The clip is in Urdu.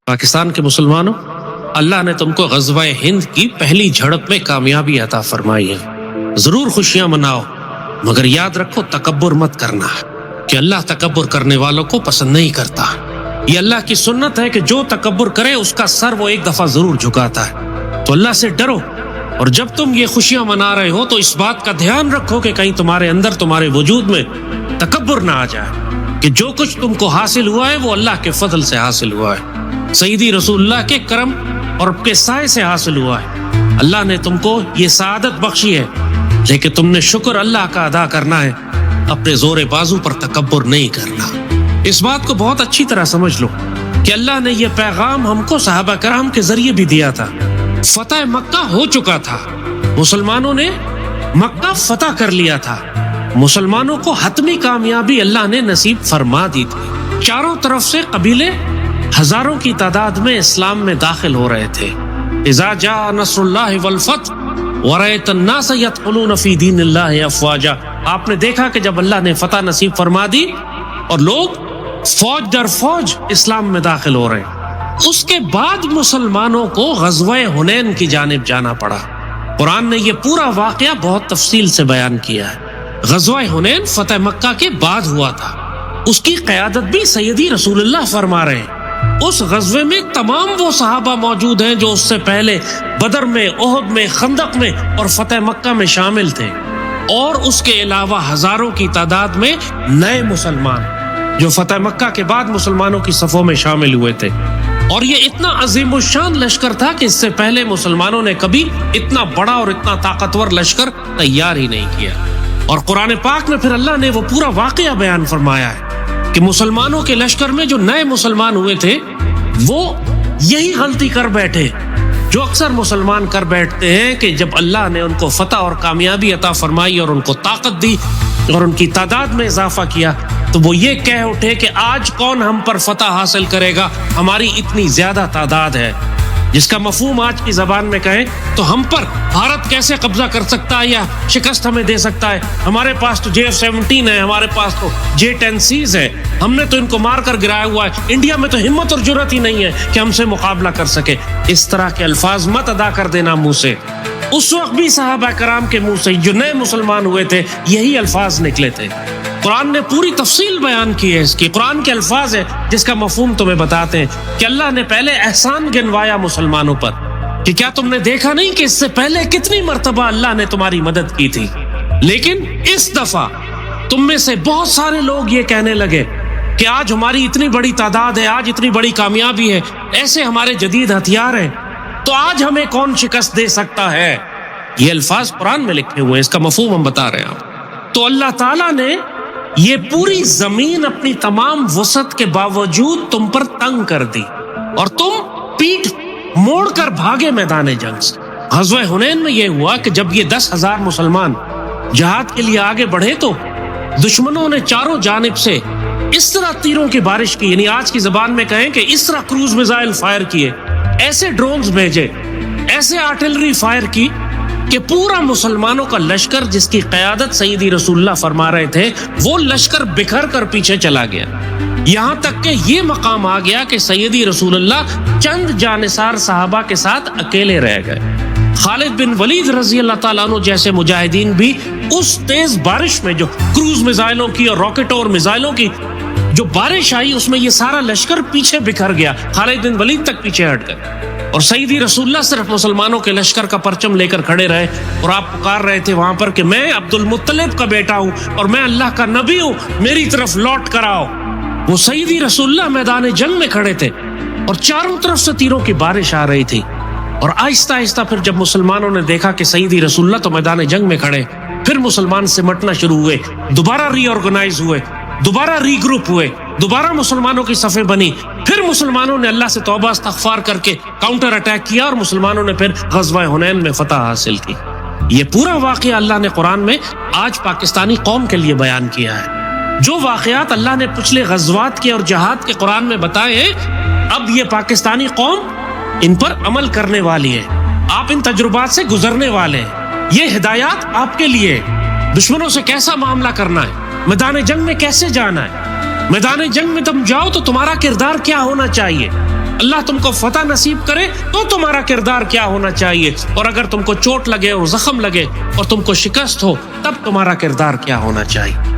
پاکستان کے مسلمانوں، اللہ نے تم کو غزوہ ہند کی پہلی جھڑپ میں کامیابی عطا فرمائی ہے۔ ضرور خوشیاں مناؤ، مگر یاد رکھو تکبر مت کرنا، کہ اللہ تکبر کرنے والوں کو پسند نہیں کرتا۔ یہ اللہ کی سنت ہے کہ جو تکبر کرے اس کا سر وہ ایک دفعہ ضرور جھکاتا ہے۔ تو اللہ سے ڈرو، اور جب تم یہ خوشیاں منا رہے ہو تو اس بات کا دھیان رکھو کہ کہیں تمہارے اندر، تمہارے وجود میں تکبر نہ آ جائے، کہ جو کچھ تم کو حاصل ہوا ہے وہ اللہ کے فضل سے حاصل ہوا ہے، سیدی رسول اللہ کے کرم اور کے سائے سے حاصل ہوا ہے۔ اللہ نے تم کو یہ سعادت بخشی ہے، لیکن تم نے شکر اللہ کا ادا کرنا ہے، اپنے زور بازو پر تکبر نہیں کرنا۔ اس بات کو بہت اچھی طرح سمجھ لو کہ اللہ نے یہ پیغام ہم کو صحابہ کرام کے ذریعے بھی دیا تھا۔ فتح مکہ ہو چکا تھا، مسلمانوں نے مکہ فتح کر لیا تھا، مسلمانوں کو حتمی کامیابی اللہ نے نصیب فرما دی تھی۔ چاروں طرف سے قبیلے ہزاروں کی تعداد میں اسلام میں داخل ہو رہے تھے۔ اذا جاء نصر اللہ والفتح ورأيت الناس يدخلون في دین اللہ افواجا، آپ نے دیکھا کہ جب اللہ نے فتح نصیب فرما دی اور لوگ فوج در فوج اسلام میں داخل ہو رہے ہیں، اس کے بعد مسلمانوں کو غزوہ حنین کی جانب جانا پڑا۔ قرآن نے یہ پورا واقعہ بہت تفصیل سے بیان کیا ہے۔ غزوہ حنین فتح مکہ کے بعد ہوا تھا، اس کی قیادت بھی سیدی رسول اللہ فرما رہے ہیں۔ اس غزوے میں تمام وہ صحابہ موجود ہیں جو اس سے پہلے بدر میں، احد میں، خندق میں اور فتح مکہ میں شامل تھے، اور اس کے علاوہ ہزاروں کی تعداد میں نئے مسلمان جو فتح مکہ کے بعد مسلمانوں کی صفوں میں شامل ہوئے تھے۔ اور یہ اتنا عظیم الشان لشکر تھا کہ اس سے پہلے مسلمانوں نے کبھی اتنا بڑا اور اتنا طاقتور لشکر تیار ہی نہیں کیا۔ اور قرآن پاک میں پھر اللہ نے وہ پورا واقعہ بیان فرمایا ہے کہ مسلمانوں کے لشکر میں جو نئے مسلمان ہوئے تھے وہ یہی غلطی کر بیٹھے جو اکثر مسلمان کر بیٹھتے ہیں، کہ جب اللہ نے ان کو فتح اور کامیابی عطا فرمائی اور ان کو طاقت دی اور ان کی تعداد میں اضافہ کیا، تو وہ یہ کہہ اٹھے کہ آج کون ہم پر فتح حاصل کرے گا، ہماری اتنی زیادہ تعداد ہے، جس کا مفہوم آج کی زبان میں کہیں تو ہم پر بھارت کیسے قبضہ کر سکتا ہے یا شکست ہمیں دے سکتا ہے، ہمارے پاس تو JF-17 ہے، ہمارے پاس تو J-10Cs ہے، ہم نے تو ان کو مار کر گرایا ہوا ہے، انڈیا میں تو ہمت اور جرأت ہی نہیں ہے کہ ہم سے مقابلہ کر سکے۔ اس طرح کے الفاظ مت ادا کر دینا منہ سے۔ اس وقت بھی صحابہ کرام کے منہ سے جو نئے مسلمان ہوئے تھے یہی الفاظ نکلے تھے۔ قرآن نے پوری تفصیل بیان کی ہے اس کی، قرآن کے الفاظ ہے جس کا مفہوم تمہیں بتاتے ہیں کہ اللہ نے پہلے احسان گنوایا مسلمانوں پر، کہ کیا تم نے دیکھا نہیں کہ اس سے پہلے کتنی مرتبہ اللہ نے تمہاری مدد کی تھی، لیکن اس دفعہ تم میں سے بہت سارے لوگ یہ کہنے لگے کہ آج ہماری اتنی بڑی تعداد ہے، آج اتنی بڑی کامیابی ہے، ایسے ہمارے جدید ہتھیار ہیں، تو آج ہمیں کون شکست دے سکتا ہے۔ یہ الفاظ قرآن میں لکھے ہوئے ہیں، اس کا مفہوم ہم بتا رہے ہیں آپ۔ تو اللہ تعالیٰ نے یہ پوری زمین اپنی تمام وسعت کے باوجود تم پر تنگ کر دی اور تم پیٹھ موڑ کر بھاگے میدان جنگ سے۔ غزوہ حنین میں یہ ہوا کہ جب یہ 10,000 مسلمان جہاد کے لیے آگے بڑھے تو دشمنوں نے چاروں جانب سے اس طرح تیروں کی بارش کی، یعنی آج کی زبان میں کہیں کہ اس طرح کروز میزائل فائر کیے، ایسے ڈرونز بھیجے، ایسے آرٹلری فائر کی کہ پورا مسلمانوں کا لشکر جس کی قیادت سیدی رسول اللہ فرما رہے تھے وہ لشکر بکھر کر پیچھے چلا گیا، یہاں تک کہ یہ مقام آ گیا کہ سیدی رسول اللہ چند جانثار صحابہ کے ساتھ اکیلے رہ گئے۔ خالد بن ولید رضی اللہ تعالیٰ عنہ جیسے مجاہدین بھی اس تیز بارش میں جو کروز میزائلوں کی اور راکٹوں اور میزائلوں کی جو بارش آئی، اس میں یہ سارا لشکر پیچھے بکھر گیا، خالد بن ولید تک پیچھے ہٹ گئے، اور سیدی رسول اللہ صرف مسلمانوں کے لشکر کا پرچم لے کر کھڑے رہے، اور آپ پکار رہے تھے وہاں پر کہ میں عبد المطلب کا بیٹا ہوں اور میں اللہ کا نبی ہوں، میری طرف لوٹ کر آؤ۔ وہ سیدی رسول اللہ میدان جنگ میں کھڑے تھے اور چاروں طرف سے تیروں کی بارش آ رہی تھی، اور آہستہ آہستہ پھر جب مسلمانوں نے دیکھا کہ سیدی رسول اللہ تو میدان جنگ میں کھڑے، پھر مسلمان سمٹنا شروع ہوئے، دوبارہ ری آرگنائز ہوئے، دوبارہ ری گروپ ہوئے، دوبارہ مسلمانوں کی صفیں بنی، پھر مسلمانوں نے اللہ سے توبہ استغفار کر کے کاؤنٹر اٹیک کیا، اور مسلمانوں نے پھر غزوہ حنین میں فتح حاصل کی۔ یہ پورا واقعہ اللہ نے قرآن میں آج پاکستانی قوم کے لیے بیان کیا ہے۔ جو واقعات اللہ نے پچھلے غزوات کے اور جہاد کے قرآن میں بتائے ہیں، اب یہ پاکستانی قوم ان پر عمل کرنے والی ہے، آپ ان تجربات سے گزرنے والے ہیں۔ یہ ہدایات آپ کے لیے، دشمنوں سے کیسا معاملہ کرنا ہے، میدان جنگ میں کیسے جانا ہے، میدان جنگ میں تم جاؤ تو تمہارا کردار کیا ہونا چاہیے، اللہ تم کو فتح نصیب کرے تو تمہارا کردار کیا ہونا چاہیے، اور اگر تم کو چوٹ لگے اور زخم لگے اور تم کو شکست ہو تب تمہارا کردار کیا ہونا چاہیے۔